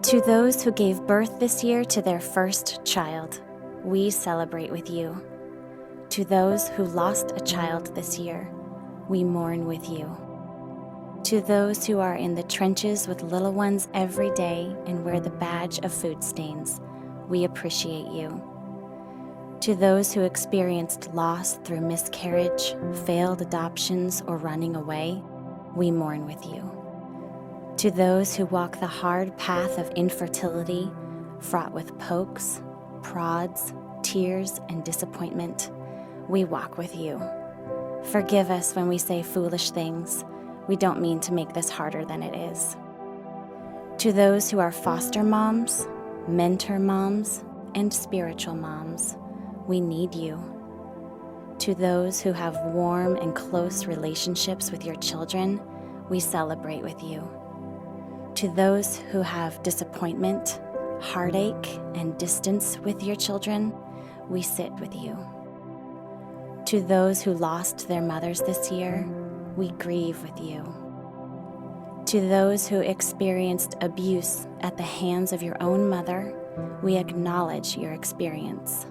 To those who gave birth this year to their first child, we celebrate with you. To those who lost a child this year, we mourn with you. To those who are in the trenches with little ones every day and wear the badge of food stains, we appreciate you. To those who experienced loss through miscarriage, failed adoptions, or running away, we mourn with you. To those who walk the hard path of infertility, fraught with pokes, prods, tears, and disappointment, we walk with you. Forgive us when we say foolish things. We don't mean to make this harder than it is. To those who are foster moms, mentor moms, and spiritual moms, we need you. To those who have warm and close relationships with your children, we celebrate with you. To those who have disappointment, heartache, and distance with your children, we sit with you. To those who lost their mothers this year, we grieve with you. To those who experienced abuse at the hands of your own mother, we acknowledge your experience.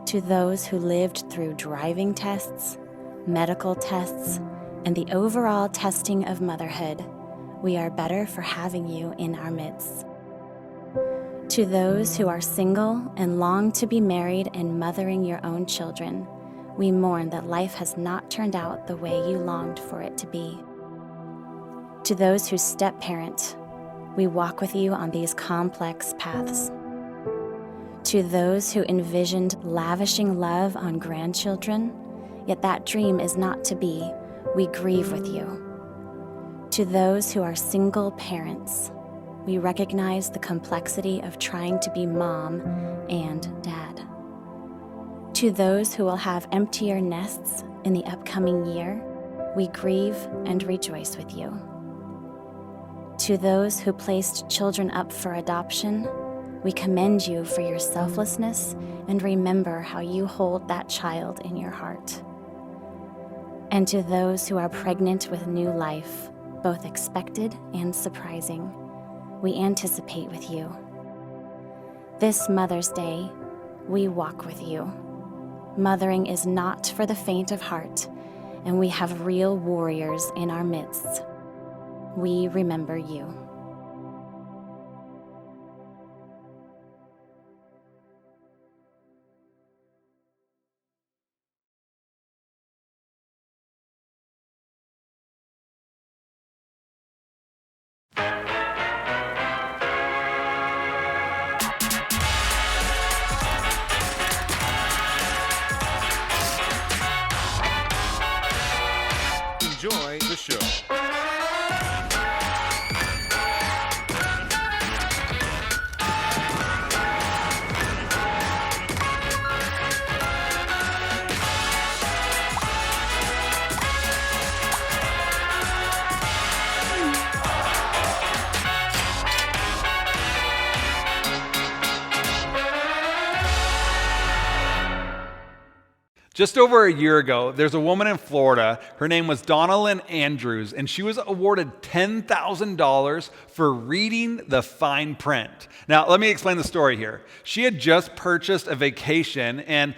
To those who lived through driving tests, medical tests, and the overall testing of motherhood, we are better for having you in our midst. To those who are single and long to be married and mothering your own children, we mourn that life has not turned out the way you longed for it to be. To those who step-parent, we walk with you on these complex paths. To those who envisioned lavishing love on grandchildren, yet that dream is not to be, we grieve with you. To those who are single parents, we recognize the complexity of trying to be mom and dad. To those who will have emptier nests in the upcoming year, we grieve and rejoice with you. To those who placed children up for adoption, we commend you for your selflessness and remember how you hold that child in your heart. And to those who are pregnant with new life, both expected and surprising, we anticipate with you. This Mother's Day, we walk with you. Mothering is not for the faint of heart, and we have real warriors in our midst. We remember you. Enjoy the show. Just over a year ago, there's a woman in Florida. Her name was Donalyn Andrews, and she was awarded $10,000 for reading the fine print. Now, let me explain the story here. She had just purchased a vacation, and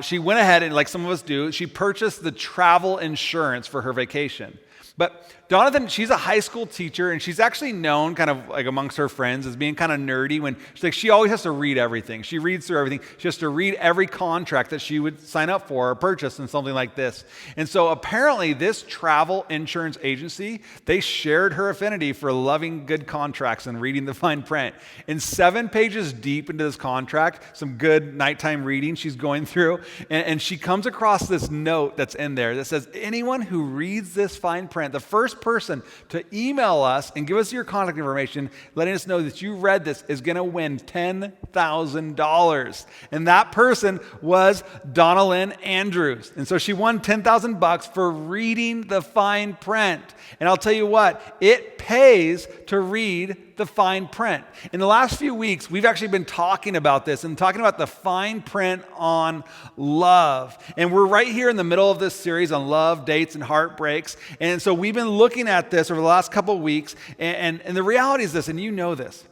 she went ahead and, like some of us do, she purchased the travel insurance for her vacation. But Donalyn, she's a high school teacher, and she's actually known kind of like amongst her friends as being kind of nerdy when she always has to read everything. She reads through everything. She has to read every contract that she would sign up for or purchase and something like this. And so apparently this travel insurance agency, they shared her affinity for loving good contracts and reading the fine print. And 7 pages deep into this contract, some good nighttime reading she's going through, and she comes across this note that's in there that says, anyone who reads this fine print, the first person to email us and give us your contact information, letting us know that you read this, is going to win $10,000. And that person was Donalyn Andrews. And so she won $10,000 for reading the fine print. And I'll tell you what, it pays to read the fine print. In the last few weeks, we've actually been talking about this and talking about the fine print on love. And we're right here in the middle of this series on love, dates, and heartbreaks. And so we've been looking at this over the last couple of weeks. And the reality is this, and you know this.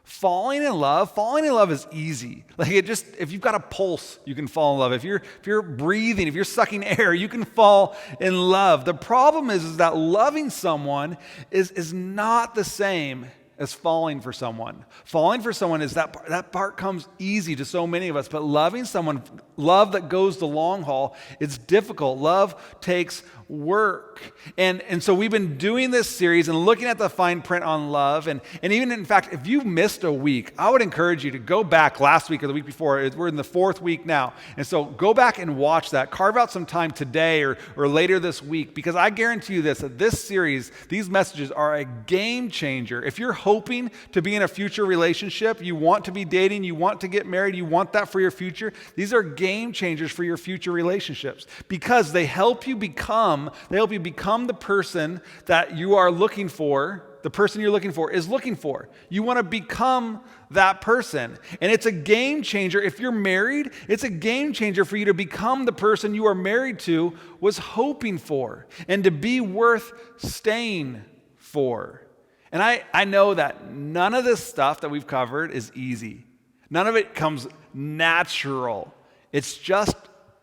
Falling in love is easy. Like if you've got a pulse, you can fall in love. If you're breathing, if you're sucking air, you can fall in love. The problem is that loving someone is not the same as falling for someone. Falling for someone is that part comes easy to so many of us, but loving someone, love that goes the long haul, it's difficult. Love takes work. And so we've been doing this series and looking at the fine print on love. And even in fact, if you missed a week, I would encourage you to go back last week or the week before. We're in the 4th week now. And so go back and watch that. Carve out some time today or later this week, because I guarantee you that this series, these messages are a game changer. If you're hoping to be in a future relationship, you want to be dating, you want to get married, you want that for your future, these are game changers for your future relationships, because they help you become the person that you are looking for. The person you're looking for is looking for. You want to become that person. And it's a game changer. If you're married, it's a game changer for you to become the person you are married to was hoping for and to be worth staying for. And I know that none of this stuff that we've covered is easy. None of it comes natural. It's just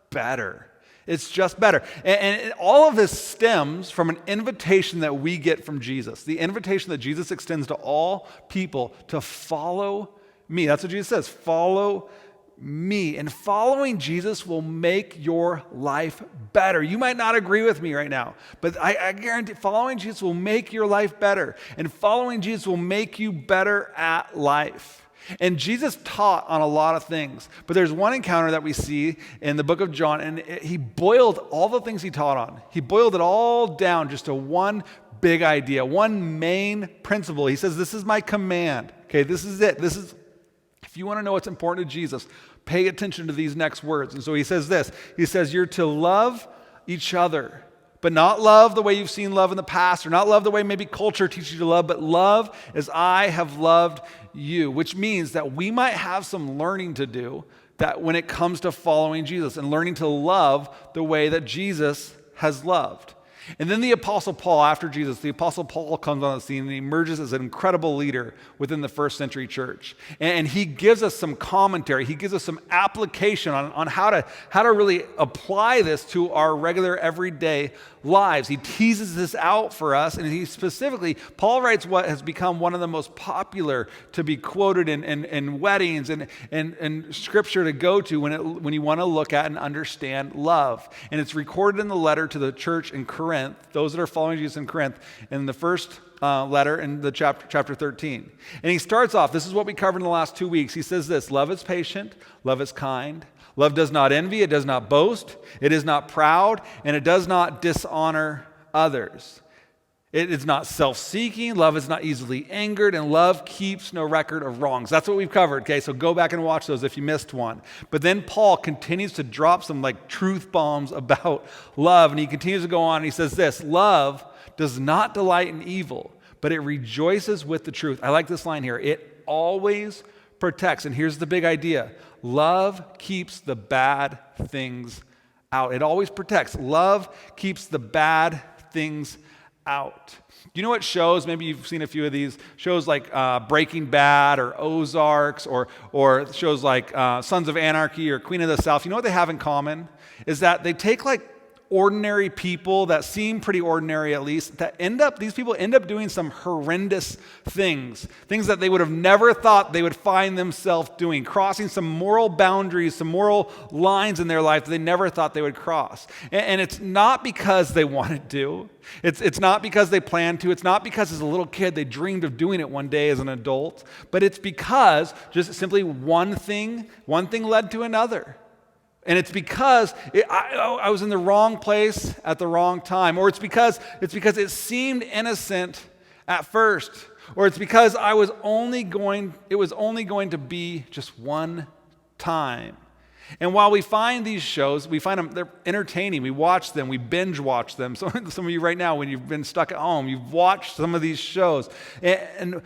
better. It's just better. And all of this stems from an invitation that we get from Jesus. The invitation that Jesus extends to all people to follow me. That's what Jesus says. Follow me. And following Jesus will make your life better. You might not agree with me right now, but I guarantee following Jesus will make your life better. And following Jesus will make you better at life. And Jesus taught on a lot of things, but there's one encounter that we see in the book of John, and he boiled all the things he taught on. He boiled it all down just to one big idea, one main principle. He says, this is my command. Okay, this is it. If you want to know what's important to Jesus, pay attention to these next words. And so he says this. He says, you're to love each other, but not love the way you've seen love in the past, or not love the way maybe culture teaches you to love, but love as I have loved you, which means that we might have some learning to do that when it comes to following Jesus and learning to love the way that Jesus has loved. And then the Apostle Paul, after Jesus, the Apostle Paul comes on the scene and he emerges as an incredible leader within the first century church. And he gives us some commentary. He gives us some application on how to really apply this to our regular everyday lives. He teases this out for us, and Paul writes what has become one of the most popular to be quoted in weddings and scripture to go to when you want to look at and understand love. And it's recorded in the letter to the church in Corinth, those that are following Jesus in Corinth, in the first letter in the chapter 13. And he starts off, this is what we covered in the last 2 weeks. He says this: love is patient, love is kind. Love does not envy, it does not boast, it is not proud, and it does not dishonor others. It is not self-seeking, love is not easily angered, and love keeps no record of wrongs. That's what we've covered, okay? So go back and watch those if you missed one. But then Paul continues to drop some truth bombs about love, and he continues to go on, and he says this: love does not delight in evil, but it rejoices with the truth. I like this line here. It always protects. And here's the big idea. Love keeps the bad things out. It always protects. Love keeps the bad things out. You know what shows, maybe you've seen a few of these, shows like Breaking Bad or Ozarks or shows like Sons of Anarchy or Queen of the South. You know what they have in common? Is that they take ordinary people that seem pretty ordinary, at least, these people end up doing some horrendous things that they would have never thought they would find themselves doing, crossing some moral boundaries, some moral lines in their life that they never thought they would cross. And it's not because they wanted to. It's not because they planned to. It's not because as a little kid they dreamed of doing it one day as an adult, but it's because just simply one thing led to another. And it's because I was in the wrong place at the wrong time, or it's because it seemed innocent at first, or it's because it was only going to be just one time. And while we find these shows, we find them, they're entertaining. We watch them, we binge watch them. Some of you right now, when you've been stuck at home, you've watched some of these shows. And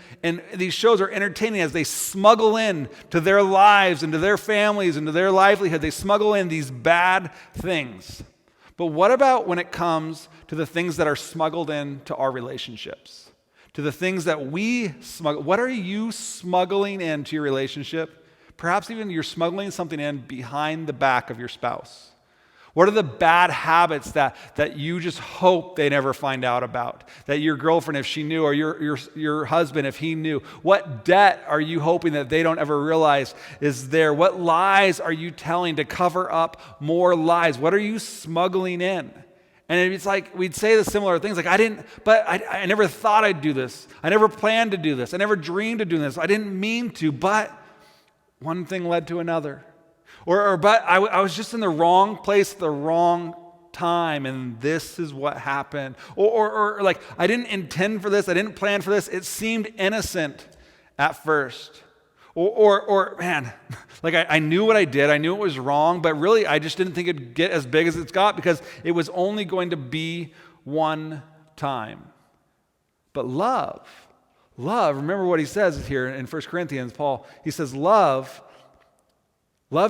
these shows are entertaining as they smuggle in to their lives and to their families and to their livelihood. They smuggle in these bad things. But what about when it comes to the things that are smuggled in to our relationships? to the things that we smuggle. What are you smuggling into your relationship? Perhaps even you're smuggling something in behind the back of your spouse. What are the bad habits that you just hope they never find out about? That your girlfriend, if she knew, or your husband, if he knew? What debt are you hoping that they don't ever realize is there? What lies are you telling to cover up more lies? What are you smuggling in? And it's like we'd say the similar things like, I never thought I'd do this. I never planned to do this. I never dreamed of doing this. I didn't mean to, but one thing led to another. But I was just in the wrong place at the wrong time, and this is what happened. Or like, I didn't intend for this, I didn't plan for this. It seemed innocent at first. Or man, like I knew what I did, I knew it was wrong, but really I just didn't think it'd get as big as it's got because it was only going to be one time. But love, remember what he says here in 1 Corinthians, Paul, he says, Love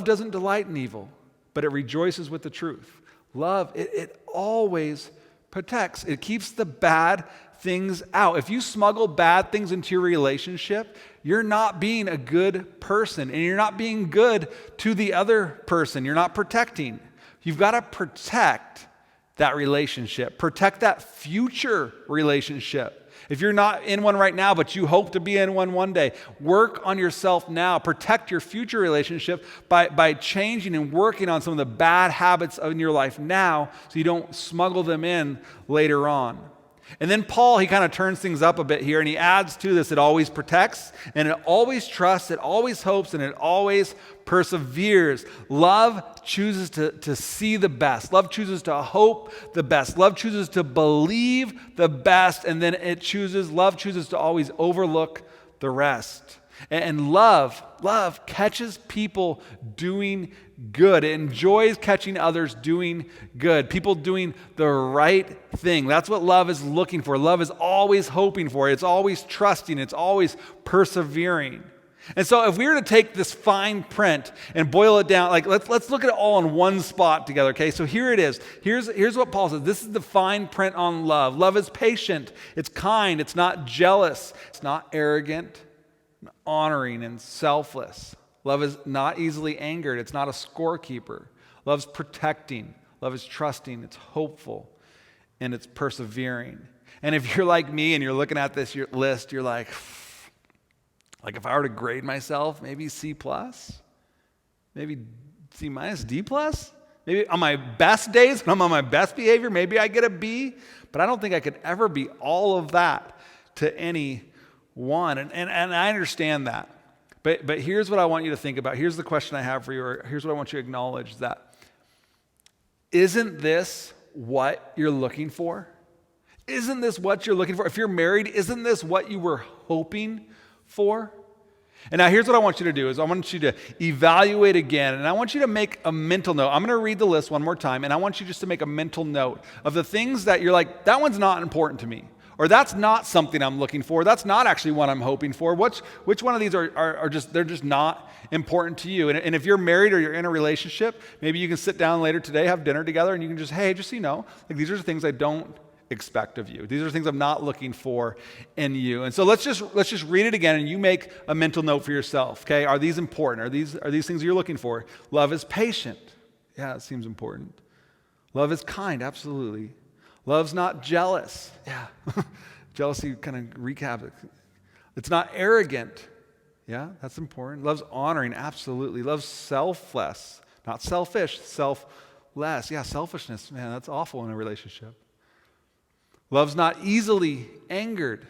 doesn't delight in evil, but it rejoices with the truth. Love, it always protects. It keeps the bad things out. If you smuggle bad things into your relationship, you're not being a good person, and you're not being good to the other person. You're not protecting. You've got to protect that relationship. Protect that future relationship. If you're not in one right now, but you hope to be in one day, work on yourself now. Protect your future relationship by changing and working on some of the bad habits in your life now so you don't smuggle them in later on. And then Paul, he kind of turns things up a bit here, and he adds to this, it always protects, and it always trusts, it always hopes, and it always perseveres. Love chooses to see the best. Love chooses to hope the best. Love chooses to believe the best, and then love chooses to always overlook the rest. And love catches people doing good. It enjoys catching others doing good. People doing the right thing. That's what love is looking for. Love is always hoping for. It's always trusting. It's always persevering. And so if we were to take this fine print and boil it down, like let's look at it all in one spot together, okay? So here it is. Here's what Paul says. This is the fine print on love. Love is patient. It's kind. It's not jealous. It's not arrogant. Honoring and selfless. Love is not easily angered. It's not a scorekeeper. Love's protecting. Love is trusting. It's hopeful. And it's persevering. And if you're like me and you're looking at this list, you're like if I were to grade myself, maybe C+, maybe C minus, D+, maybe on my best days, when I'm on my best behavior, maybe I get a B, but I don't think I could ever be all of that to any one, and I understand that. But here's what I want you to think about. Here's the question I have for you, or here's what I want you to acknowledge, that isn't this what you're looking for? Isn't this what you're looking for? If you're married, isn't this what you were hoping for? And now here's what I want you to do is I want you to evaluate again, and I want you to make a mental note. I'm going to read the list one more time, and I want you just to make a mental note of the things that you're like, that one's not important to me. Or that's not something I'm looking for. That's not actually what I'm hoping for. Which one of these are just, they're just not important to you. And if you're married or you're in a relationship, maybe you can sit down later today, have dinner together, and you can just, hey, just so you know, like these are the things I don't expect of you. These are things I'm not looking for in you. And so let's just read it again, and you make a mental note for yourself. Okay, are these important? Are these things you're looking for? Love is patient. Yeah, it seems important. Love is kind. Absolutely. Love's not jealous. Yeah. Jealousy kind of recaps it. It's not arrogant. Yeah, that's important. Love's honoring. Absolutely. Love's selfless. Not selfish, selfless. Yeah, selfishness. Man, that's awful in a relationship. Love's not easily angered.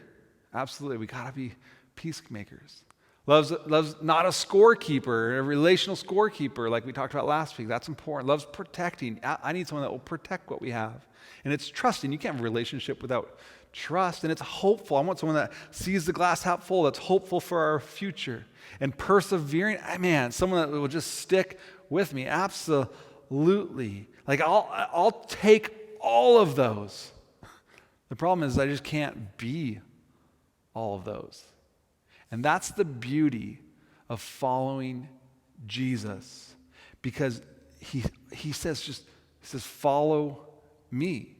Absolutely. We got to be peacemakers. Love's not a scorekeeper, a relational scorekeeper like we talked about last week. That's important. Love's protecting. I need someone that will protect what we have. And it's trusting. You can't have a relationship without trust. And it's hopeful. I want someone that sees the glass half full, that's hopeful for our future. And persevering. Man, someone that will just stick with me. Absolutely. Like I'll take all of those. The problem is I just can't be all of those. And that's the beauty of following Jesus, because he says follow me.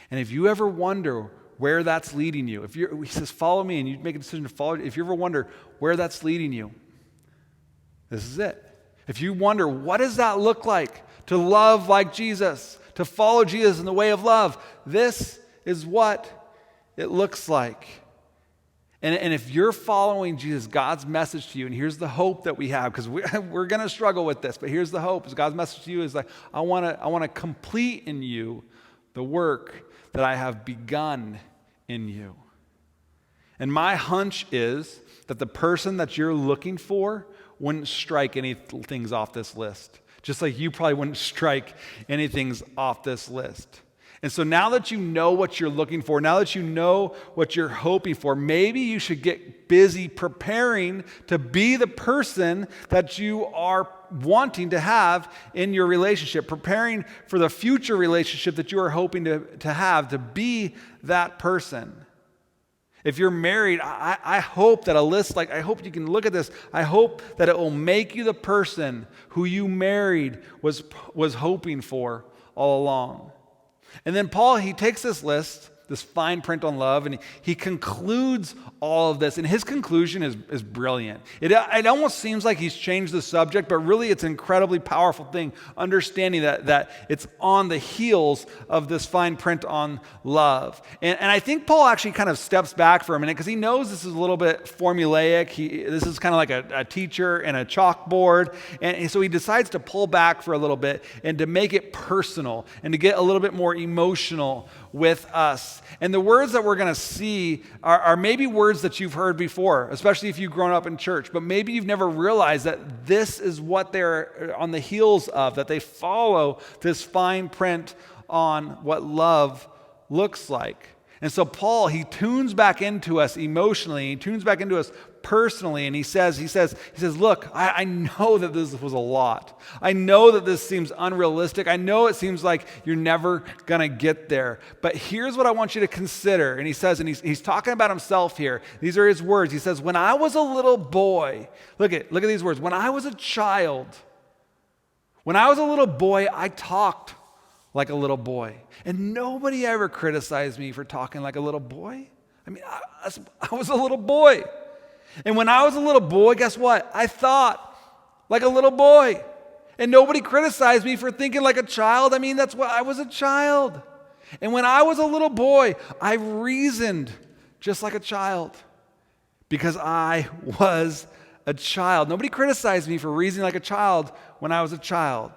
And if you ever wonder where that's leading you, he says, follow me, and you make a decision to follow, if you ever wonder where that's leading you, this is it. If you wonder, what does that look like to love like Jesus, to follow Jesus in the way of love, this is what it looks like. And if you're following Jesus, God's message to you, and here's the hope that we have, because we're going to struggle with this, but here's the hope. Is God's message to you is like, I want to complete in you the work that I have begun in you. And my hunch is that the person that you're looking for wouldn't strike any things off this list, just like you probably wouldn't strike anything off this list. And so now that you know what you're looking for, now that you know what you're hoping for, maybe you should get busy preparing to be the person that you are wanting to have in your relationship, preparing for the future relationship that you are hoping to have, to be that person. If you're married, I hope that I hope you can look at this. I hope that it will make you the person who you married was hoping for all along. And then Paul, he takes this list, this fine print on love, and he concludes all of this. And his conclusion is brilliant. It almost seems like he's changed the subject, but really it's an incredibly powerful thing, understanding that it's on the heels of this fine print on love. And I think Paul actually kind of steps back for a minute because he knows this is a little bit formulaic. This is kind of like a teacher and a chalkboard. And so he decides to pull back for a little bit and to make it personal and to get a little bit more emotional with us. And the words that we're going to see are maybe words that you've heard before, especially if you've grown up in church, but maybe you've never realized that this is what they're on the heels of, that they follow this fine print on what love looks like. And so Paul, he tunes back into us emotionally, he tunes back into us personally, and he says, look, I know that this was a lot. I know that this seems unrealistic. I know it seems like you're never going to get there. But here's what I want you to consider. And he says, and he's talking about himself here. These are his words. He says, when I was a little boy, look at these words. When I was a child, I talked like a little boy. And nobody ever criticized me for talking like a little boy. I mean, I was a little boy. And when I was a little boy, guess what? I thought like a little boy. And nobody criticized me for thinking like a child. I mean, that's why I was a child. And when I was a little boy, I reasoned just like a child because I was a child. Nobody criticized me for reasoning like a child when I was a child.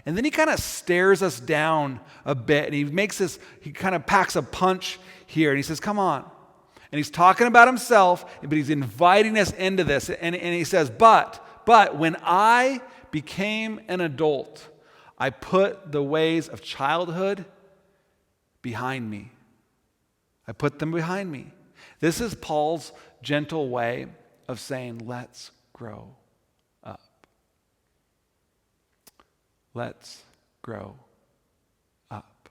And then he kind of stares us down a bit, and he kind of packs a punch here, and he says, come on. And he's talking about himself, but he's inviting us into this. And he says, but when I became an adult, I put the ways of childhood behind me. I put them behind me. This is Paul's gentle way of saying, let's grow up. Let's grow up.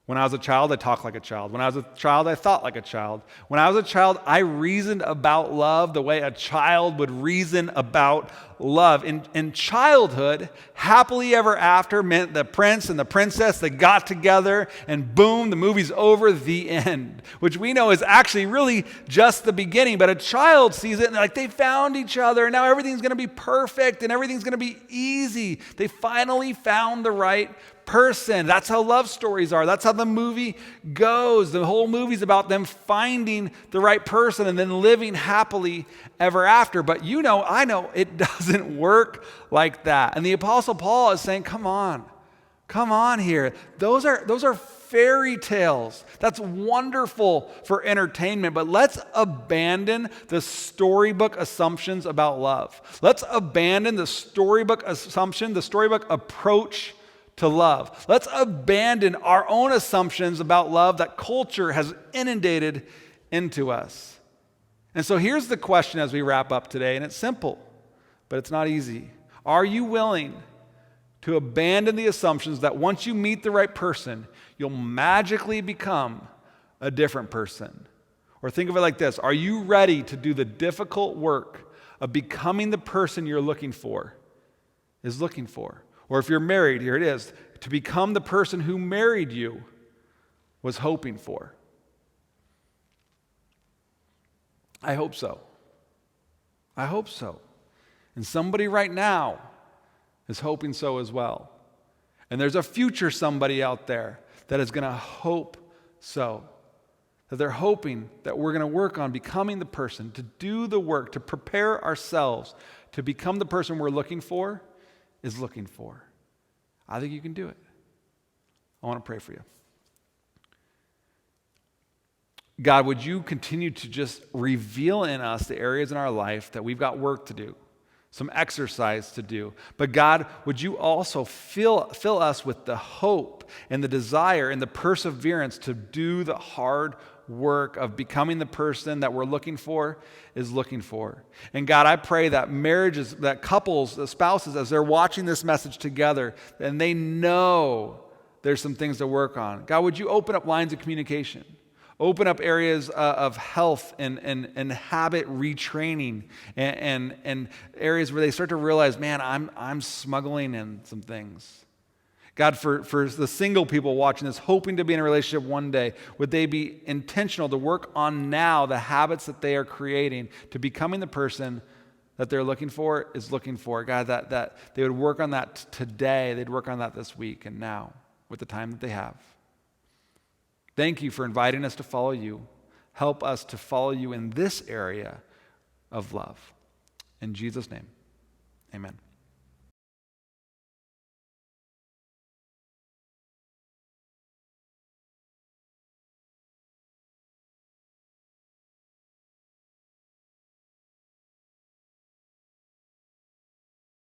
When I was a child, I talked like a child. When I was a child, I thought like a child. When I was a child, I reasoned about love the way a child would reason about love. In childhood, happily ever after meant the prince and the princess, they got together and boom, the movie's over, the end. Which we know is actually really just the beginning. But a child sees it and like they found each other and now everything's going to be perfect and everything's going to be easy. They finally found the right person. That's how love stories are. That's how the movie goes. The whole movie's about them finding the right person and then living happily ever after. But I know it doesn't work like that. And the Apostle Paul is saying, come on here. Those are fairy tales. That's wonderful for entertainment, but let's abandon the storybook assumptions about love. Let's abandon the storybook assumption, the storybook approach to love. Let's abandon our own assumptions about love that culture has inundated into us. And so here's the question as we wrap up today, and it's simple, but it's not easy. Are you willing to abandon the assumptions that once you meet the right person, you'll magically become a different person? Or think of it like this. Are you ready to do the difficult work of becoming the person you're looking for? Or if you're married, here it is, to become the person who married you was hoping for. I hope so. I hope so. And somebody right now is hoping so as well. And there's a future somebody out there that is going to hope so. That they're hoping that we're going to work on becoming the person, to do the work, to prepare ourselves to become the person we're looking for, is looking for. I think you can do it. I want to pray for you. God, would you continue to just reveal in us the areas in our life that we've got work to do, some exercise to do. But God, would you also fill us with the hope and the desire and the perseverance to do the hard work of becoming the person that we're looking for is looking for. And God, I pray that marriages, that couples, the spouses, as they're watching this message together, and they know there's some things to work on. God, would you open up lines of communication? Open up areas of health and habit retraining and areas where they start to realize, man, I'm smuggling in some things. God, for the single people watching this, hoping to be in a relationship one day, would they be intentional to work on now the habits that they are creating to becoming the person that they're looking for is looking for. God, that they would work on that today. They'd work on that this week and now with the time that they have. Thank you for inviting us to follow you. Help us to follow you in this area of love. In Jesus' name, amen.